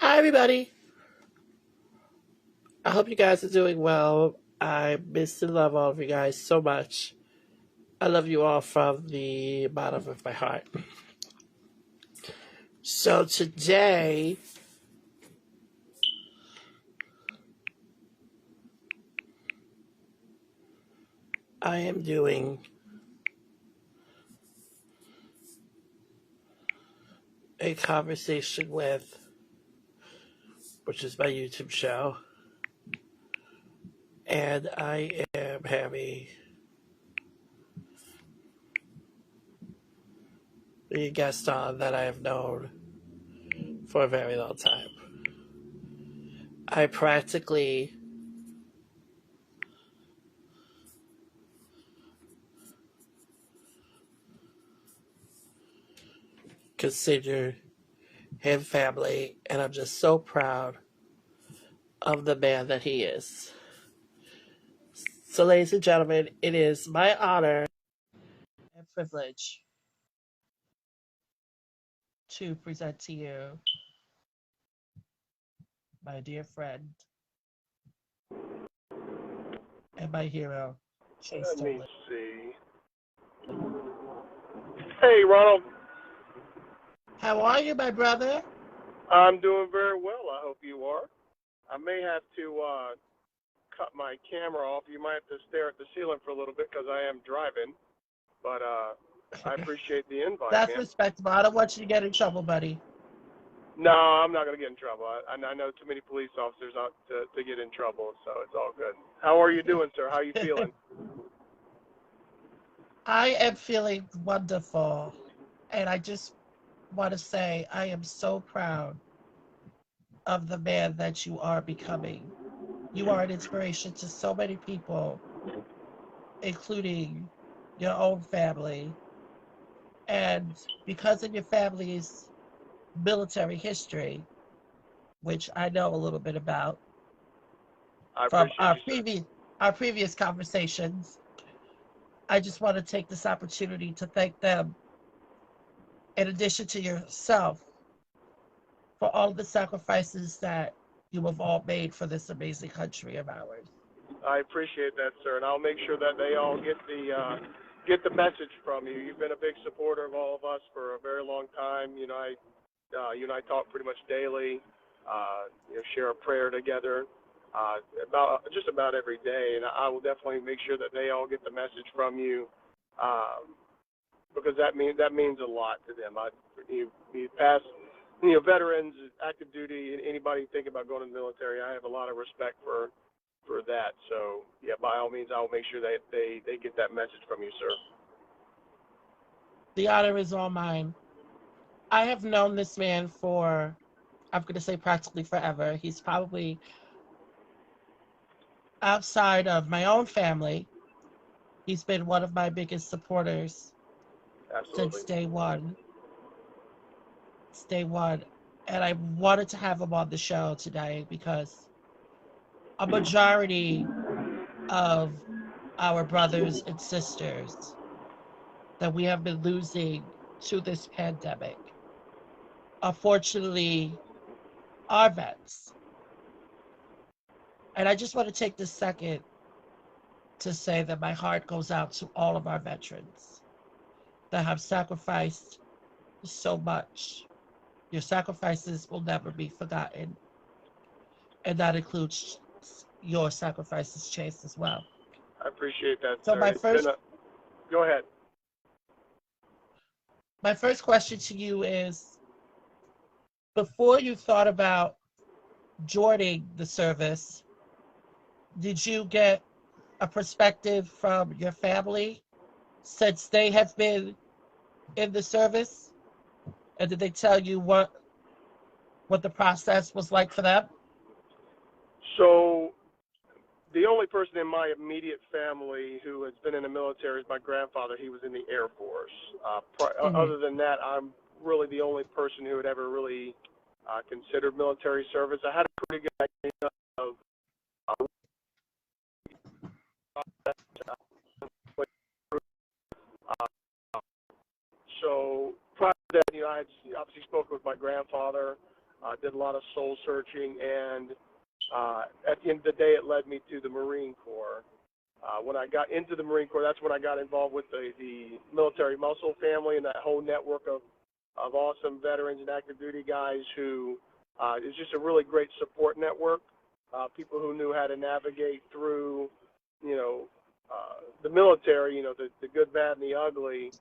Hi, everybody. I hope you guys are doing well. I miss and love all of you guys so much. I love you all from the bottom of my heart. So, today, I am doing a conversation with, which is my YouTube show, and I am having a guest on that I have known for a very long time. I practically consider him family, and I'm just so proud of the man that he is. So, ladies and gentlemen, it is my honor and privilege to present to you my dear friend and my hero, Chase Let me Sterling. see. Hey, Ronald. How are you, my brother? I'm doing very well. I hope you are. I may have to cut my camera off. You might have to stare at the ceiling for a little bit because I am driving. But I appreciate the invite, That's man. respectable. I don't want you to get in trouble, buddy. No, I'm not going to get in trouble. I know too many police officers out to get in trouble, so it's all good. How are you doing, sir? How are you feeling? I am feeling wonderful. And I just want to say I am so proud of the man that you are becoming. You are an inspiration to so many people, including your own family. And because of your family's military history, which I know a little bit about I from appreciate you, sir. our previous conversations, I just want to take this opportunity to thank them, in addition to yourself, for all of the sacrifices that you have all made for this amazing country of ours. I appreciate that, sir, and I'll make sure that they all get the message from you. You've been a big supporter of all of us for a very long time. You and I talk pretty much daily. Share a prayer together just about every day, and I will definitely make sure that they all get the message from you, because that means a lot to them. You past veterans, active duty, anybody thinking about going to the military. I have a lot of respect for that. So yeah, by all means, I will make sure that they get that message from you, sir. The honor is all mine. I have known this man for, I'm going to say practically forever. He's probably outside of my own family. He's been one of my biggest supporters since Absolutely. day one. It's day one. And I wanted to have him on the show today because a majority of our brothers and sisters that we have been losing to this pandemic, unfortunately, are vets. And I just want to take this second to say that my heart goes out to all of our veterans that have sacrificed so much. Your sacrifices will never be forgotten. And that includes your sacrifices, Chase, as well. I appreciate that, So sir. It's been a. Go ahead. my first question to you is, before you thought about joining the service, did you get a perspective from your family since they have been in the service? And did they tell you what the process was like for them? So the only person in my immediate family who has been in the military is my grandfather. He was in the Air Force. Mm-hmm. Other than that, I'm really the only person who had ever really considered military service. I had a pretty good idea of uh, so prior to that, I had obviously spoken with my grandfather. did a lot of soul searching, and at the end of the day, it led me to the Marine Corps. When I got into the Marine Corps, that's when I got involved with the military muscle family and that whole network of awesome veterans and active duty guys who is just a really great support network. People who knew how to navigate through, the military, the good, bad, and the ugly.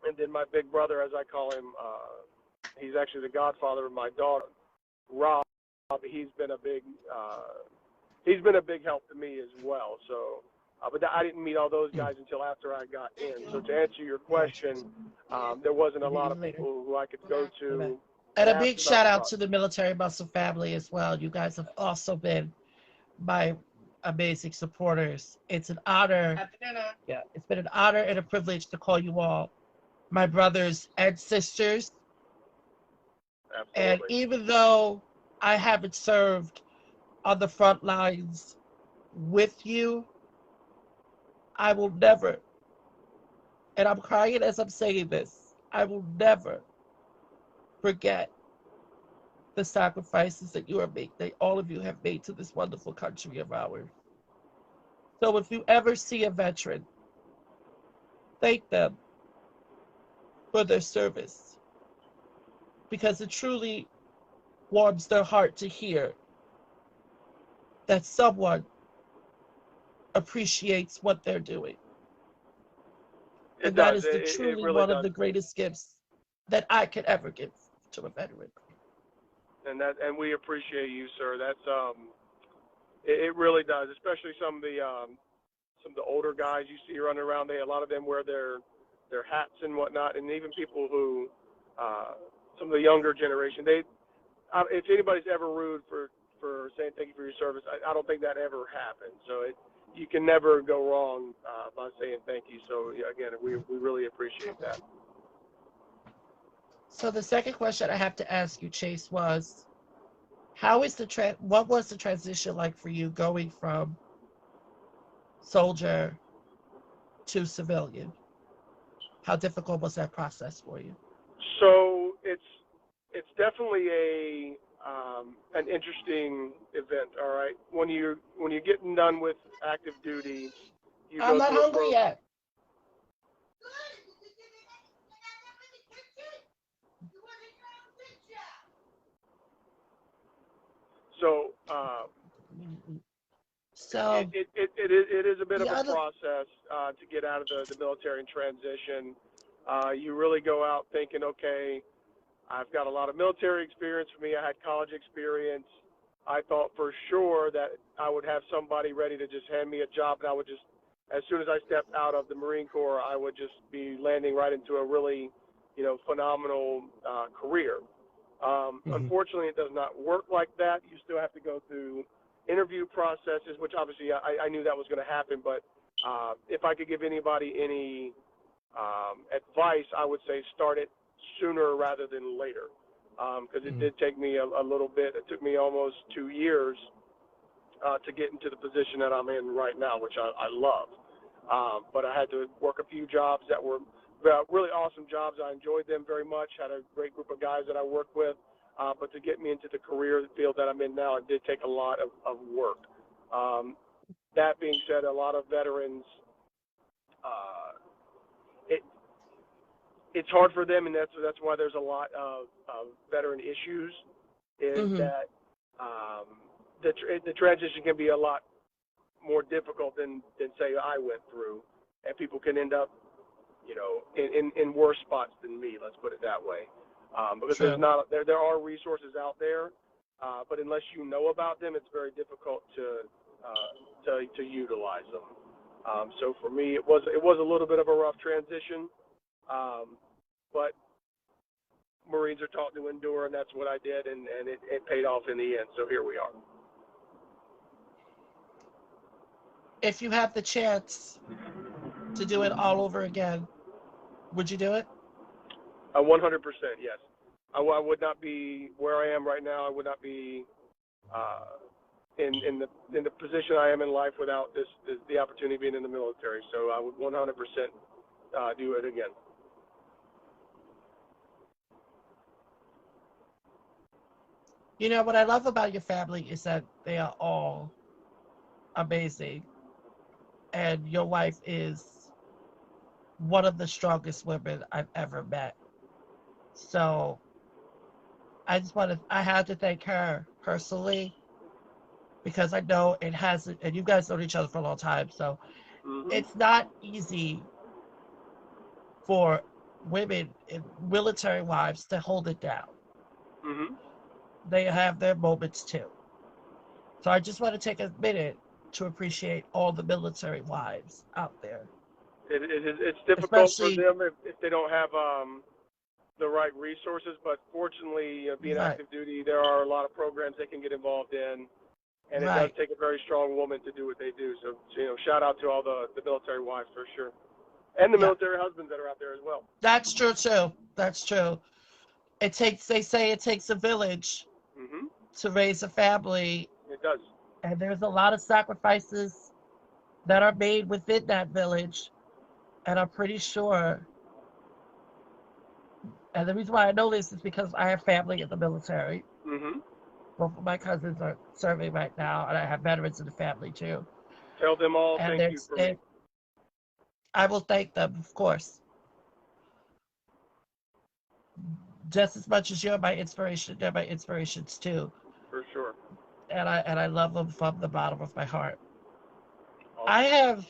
And then my big brother, as I call him, he's actually the godfather of my daughter, Rob. He's been a big help to me as well. So, but I didn't meet all those guys until after I got in. So to answer your question, there wasn't a lot of people who I could go to. And a big shout out to the military muscle family as well. You guys have also been my amazing supporters. It's an honor. Yeah, it's been an honor and a privilege to call you all my brothers and sisters. Absolutely. And even though I haven't served on the front lines with you, I will never, and I'm crying as I'm saying this, I will never forget the sacrifices that you are making, that all of you have made to this wonderful country of ours. So if you ever see a veteran, thank them for their service, because it truly warms their heart to hear that someone appreciates what they're doing. And that is truly one of the greatest gifts that I could ever give to a veteran. And we appreciate you, sir. That's it really does, especially some of the older guys you see running around. A lot of them wear their hats and whatnot, and even people who some of the younger generation. If anybody's ever rude for saying thank you for your service, I don't think that ever happened. So you can never go wrong by saying thank you. So again, we really appreciate that. So the second question I have to ask you, Chase, was what was the transition like for you going from soldier to civilian? How difficult was that process for you? So it's definitely an interesting event. All right, when you're getting done with active duty, I'm not hungry yet. So it is a bit of a process to get out of the military and transition. You really go out thinking, okay, I've got a lot of military experience. For me, I had college experience. I thought for sure that I would have somebody ready to just hand me a job, and I would just, as soon as I stepped out of the Marine Corps, I would just be landing right into a really, phenomenal career. Unfortunately, it does not work like that. You still have to go through interview processes, which obviously I knew that was going to happen. But if I could give anybody any advice, I would say start it sooner rather than later, because it did take me a little bit. It took me almost 2 years to get into the position that I'm in right now, which I love. But I had to work a few jobs that were really awesome jobs. I enjoyed them very much, had a great group of guys that I worked with. But to get me into the career field that I'm in now, it did take a lot of work. That being said, a lot of veterans, it's hard for them, and that's why there's a lot of veteran issues, is that the transition can be a lot more difficult than say I went through, and people can end up, in worse spots than me. Let's put it that way, because there are resources out there, but unless you know about them, it's very difficult to utilize them. So for me, it was a little bit of a rough transition, but Marines are taught to endure, and that's what I did, and it paid off in the end. So here we are. If you have the chance to do it all over again, would you do it? 100%, yes. I would not be where I am right now. I would not be in the position I am in life without the opportunity of being in the military. So I would 100% do it again. You know, what I love about your family is that they are all amazing. And your wife is one of the strongest women I've ever met. So I had to thank her personally because I know it hasn't, and you guys known each other for a long time. So Mhm. it's not easy for women in military wives to hold it down. Mhm. They have their moments too. So I just want to take a minute to appreciate all the military wives out there, It's difficult for especially them if they don't have the right resources. But fortunately, being right, active duty, there are a lot of programs they can get involved in, and it does right, take a very strong woman to do what they do. So shout out to all the military wives for sure, and the yeah, military husbands that are out there as well. that's true too. That's true. They say it takes a village Mhm. to raise a family, It does. and there's a lot of sacrifices that are made within that village. And I'm pretty sure, and the reason why I know this is because I have family in the military. Mhm. Both of my cousins are serving right now, and I have veterans in the family too. Tell them all And thank you there's, for me. and I will thank them, of course, just as much as you're my inspiration. They're my inspirations too, For sure. and I love them from the bottom of my heart. I Awesome. have,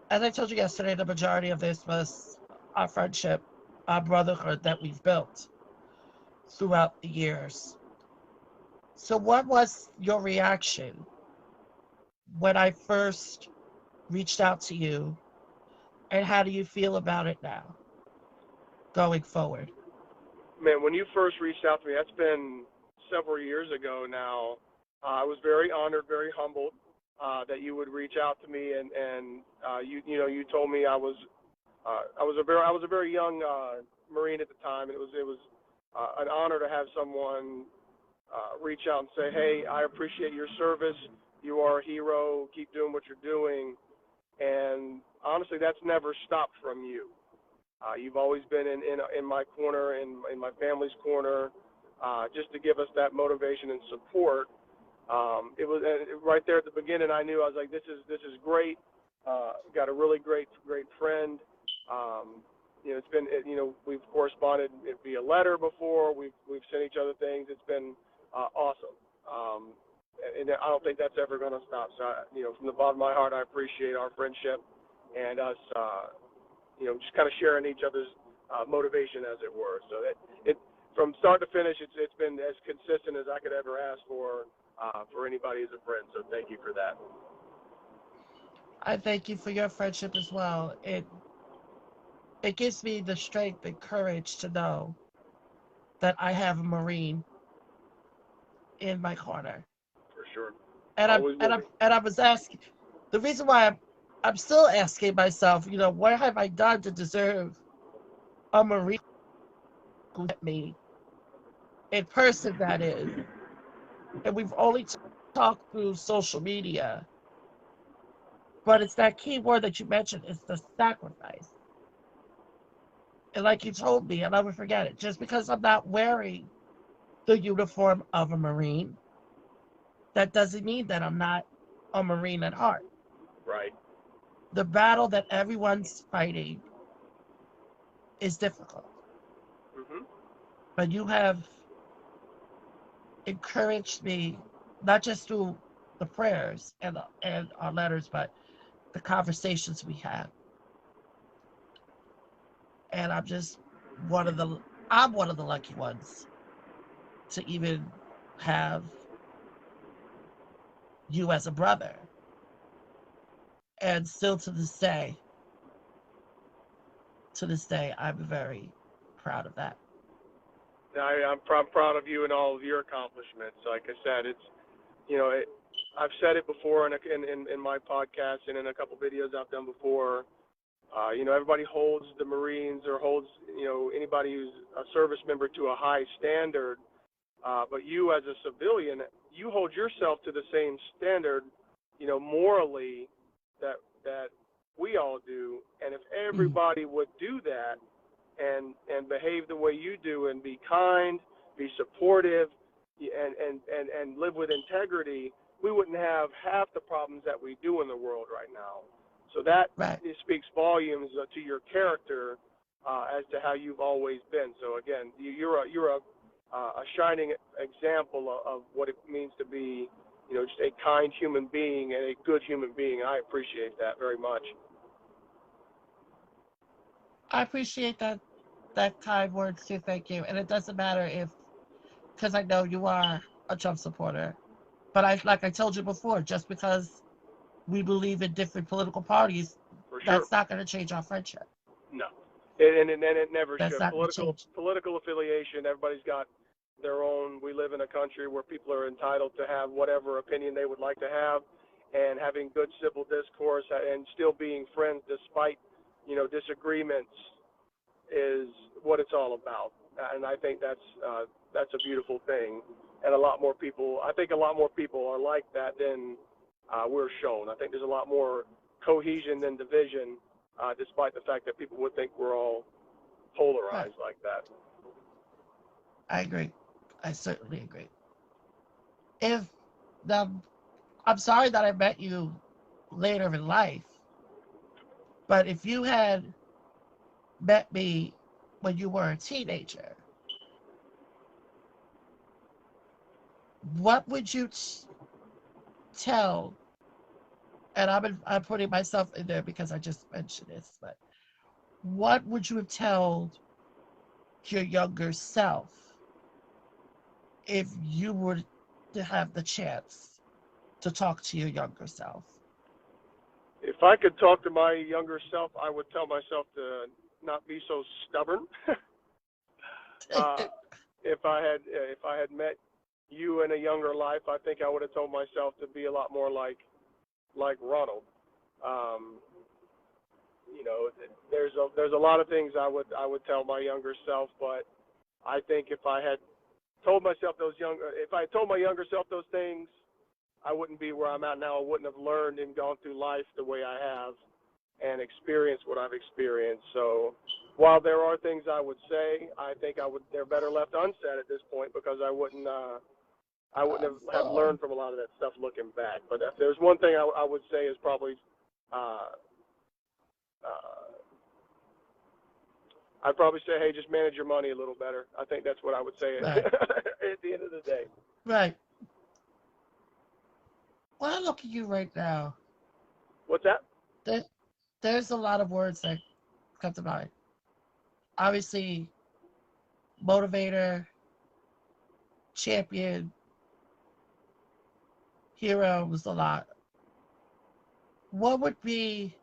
as I told you yesterday, the majority of this was our friendship, our brotherhood that we've built throughout the years. So, what was your reaction when I first reached out to you, and how do you feel about it now, going forward? Man, when you first reached out to me, that's been several years ago now. I was very honored, very humbled that you would reach out to me, and you told me I was a very young Marine at the time, and it was an honor to have someone reach out and say, hey, I appreciate your service. You are a hero. Keep doing what you're doing. And honestly, that's never stopped from you. You've always been in my corner, in my family's corner, just to give us that motivation and support. It was right there at the beginning. I knew I was like, this is great. Got a really great friend. It's been we've corresponded via letter before. We've sent each other things. It's been awesome. And I don't think that's ever going to stop. So from the bottom of my heart, I appreciate our friendship and us. Just kind of sharing each other's motivation, as it were. So that it from start to finish, it's been as consistent as I could ever ask for anybody as a friend. So thank you for that. I thank you for your friendship as well. It gives me the strength and courage to know that I have a Marine in my corner. For sure. And Always will be. I was asking, the reason why I'm still asking myself, what have I done to deserve a Marine who met me in person, that is. And we've only talked through social media, but it's that key word that you mentioned, it's the sacrifice. And like you told me, I'll never forget it, just because I'm not wearing the uniform of a Marine, that doesn't mean that I'm not a Marine at heart. Right. The battle that everyone's fighting is difficult, Mhm. but you have encouraged me, not just through the prayers and our letters, but the conversations we have. And one of the I'm one of the lucky ones to even have you as a brother. And still to this day, I'm very proud of that. I'm proud of you and all of your accomplishments. Like I said, it's you know it, I've said it before in my podcast and in a couple videos I've done before. Everybody holds the Marines or holds anybody who's a service member to a high standard. But you, as a civilian, you hold yourself to the same standard, morally that we all do. And if Mm, everybody would do that and behave the way you do and be kind, be supportive, and live with integrity, we wouldn't have half the problems that we do in the world right now. So that Right. it speaks volumes to your character as to how you've always been. So again, you're a shining example of what it means to be, just a kind human being and a good human being. I appreciate that very much. I appreciate that kind words too. Thank you. And it doesn't matter if, because I know you are a Trump supporter, but like I told you before, just because we believe in different political parties, For sure. that's not going to change our friendship. No, and it never That's should. not going to Political change. political affiliation. Everybody's got their own. We live in a country where people are entitled to have whatever opinion they would like to have, and having good civil discourse and still being friends despite disagreements is what it's all about. And I think that's a beautiful thing. And a lot more people. I think a lot more people are like that than we're shown. I think there's a lot more cohesion than division, despite the fact that people would think we're all Right. polarized like that. I agree. I certainly agree. If the, I'm sorry that I met you later in life, but if you had met me when you were a teenager, what would you tell? And I'm putting myself in there because I just mentioned this, but what would you have told your younger self if you were to have the chance to talk to your younger self? If I could talk to my younger self, I would tell myself to not be so stubborn. uh, if I had met you in a younger life, I think I would have told myself to be a lot more like Ronald. Um, there's a lot of things I would tell my younger self, but I think if I had told my younger self those things, I wouldn't be where I'm at now. I wouldn't have learned and gone through life the way I have and experienced what I've experienced. So while there are things I would say, I think they're better left unsaid at this point because I wouldn't have Oh, learned from a lot of that stuff looking back. But if there's one thing I would say is probably uh, uh, I'd probably say, hey, just manage your money a little better. I think that's what I would say right, at the end of the day. right. When I look at you right now, What's that? there, there's a lot of words that come to mind. Obviously, motivator, champion, hero was a lot. What would be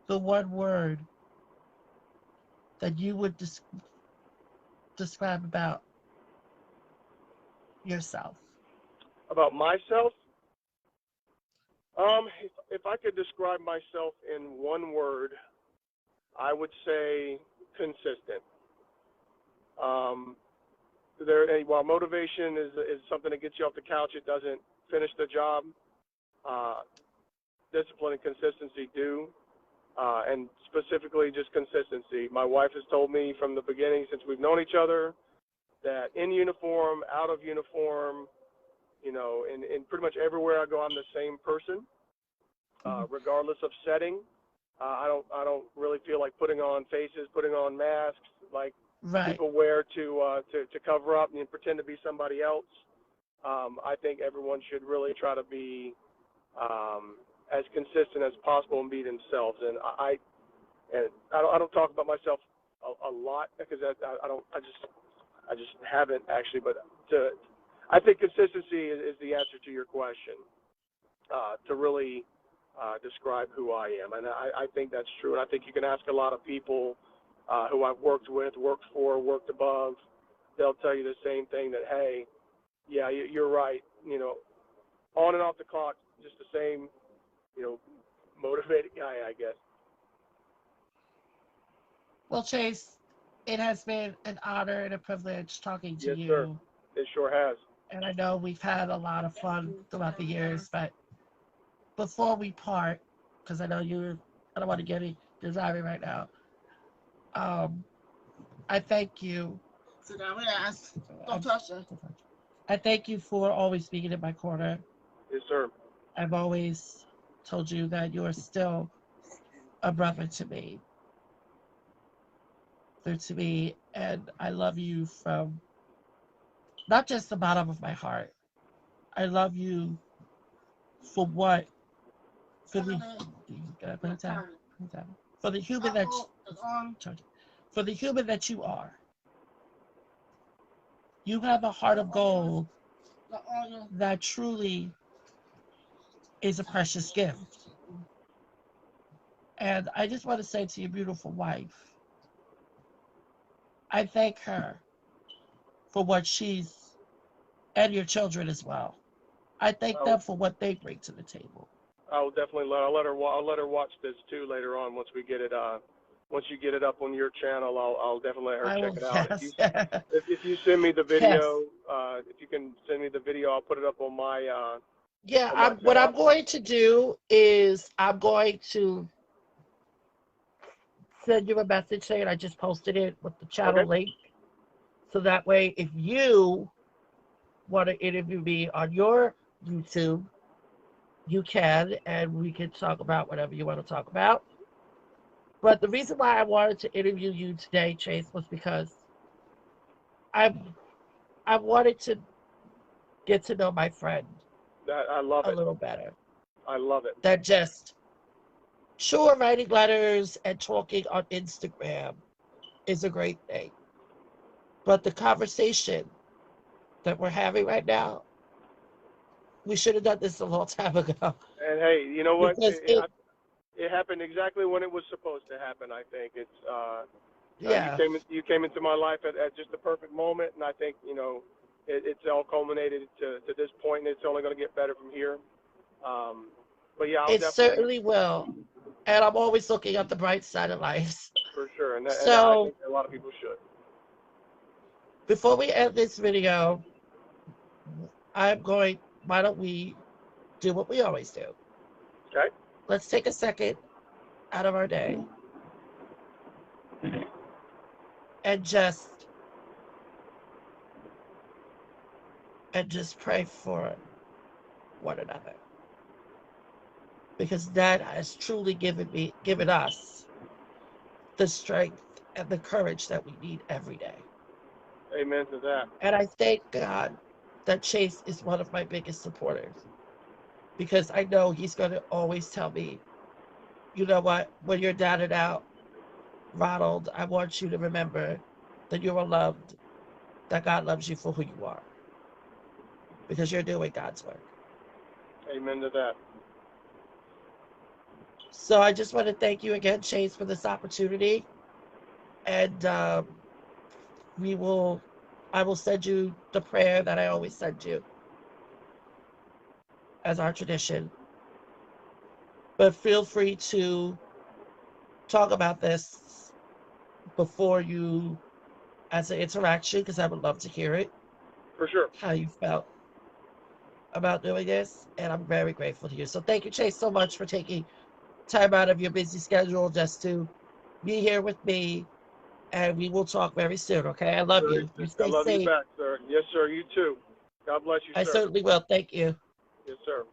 the one word that you would describe about yourself? About myself, if I could describe myself in one word, I would say consistent. Um, while motivation is something that gets you off the couch, it doesn't finish the job. Uh, Discipline and consistency do, and specifically just consistency. My wife has told me from the beginning, since we've known each other, that in uniform, out of uniform, in pretty much everywhere I go, I'm the same person, Mhm. regardless of setting. I don't really feel like putting on faces, putting on masks like Right. people wear to cover up and pretend to be somebody else. I think everyone should really try to be as consistent as possible and be themselves. And I don't talk about myself a lot because I just haven't actually. But I think consistency is the answer to your question. To really describe who I am, and I think that's true. And I think you can ask a lot of people who I've worked with, worked for, worked above. They'll tell you the same thing that, hey, yeah, you're right. On and off the clock, just the same, you know, motivated guy, I guess. Well, Chase, it has been an honor and a privilege talking to Yes, sir. you. It sure has. And I know we've had a lot of fun throughout the years, but before we part, because I don't want to get you're driving right now. Um, I thank you Sit down, relax. Don't touch her. I thank you for always being in my corner. Yes, sir. I've always told you that you are still a brother to me. They're to me, and I love you from not just the bottom of my heart. I love you for what for the put it down, put it down. For the human that for the human that you are. You have a heart of gold that truly is a precious gift. And I just want to say to your beautiful wife, I thank her for what she's, and your children as well. I thank them for what they bring to the table. I'll definitely I'll let her watch this too later on once we get it once you get it up on your channel. I'll definitely let her check it out. Yes. If you send me the video, Yes. if you can send me the video, I'll put it up on my yeah. What I'm going to do is I'm going to send you a message saying I just posted it with the channel link. So that way, if you want to interview me on your YouTube, you can, and we can talk about whatever you want to talk about. But the reason why I wanted to interview you today, Chase, was because I wanted to get to know my friend I love a little better. I love it. That just sure, writing letters and talking on Instagram is a great thing. But the conversation that we're having right now, we should have done this a long time ago. And hey, you know what? Because it happened exactly when it was supposed to happen. I think it's yeah. You came into my life at just the perfect moment, and I think it's all culminated to this point, and it's only going to get better from here. But yeah, it certainly will, and I'm always looking at the bright side of life. For sure, and I think a lot of people should. Before we end this video, why don't we do what we always do? Okay. Let's take a second out of our day and just pray for one another. Because that has truly given us the strength and the courage that we need every day. Amen to that. And I thank God that Chase is one of my biggest supporters, because I know he's going to always tell me, you know what, when you're down and out, Ronald, I want you to remember that you are loved, that God loves you for who you are, because you're doing God's work. Amen to that. So I just want to thank you again, Chase, for this opportunity. And I will send you the prayer that I always send you as our tradition. But feel free to talk about this before you, as an interaction, because I would love to hear it. For sure. How you felt about doing this. And I'm very grateful to you. So thank you, Chase, so much for taking time out of your busy schedule just to be here with me. And we will talk very soon, okay? I love you. You stay safe. I love you back, sir. Yes, sir. You too. God bless you, sir. I certainly will. Thank you. Yes, sir.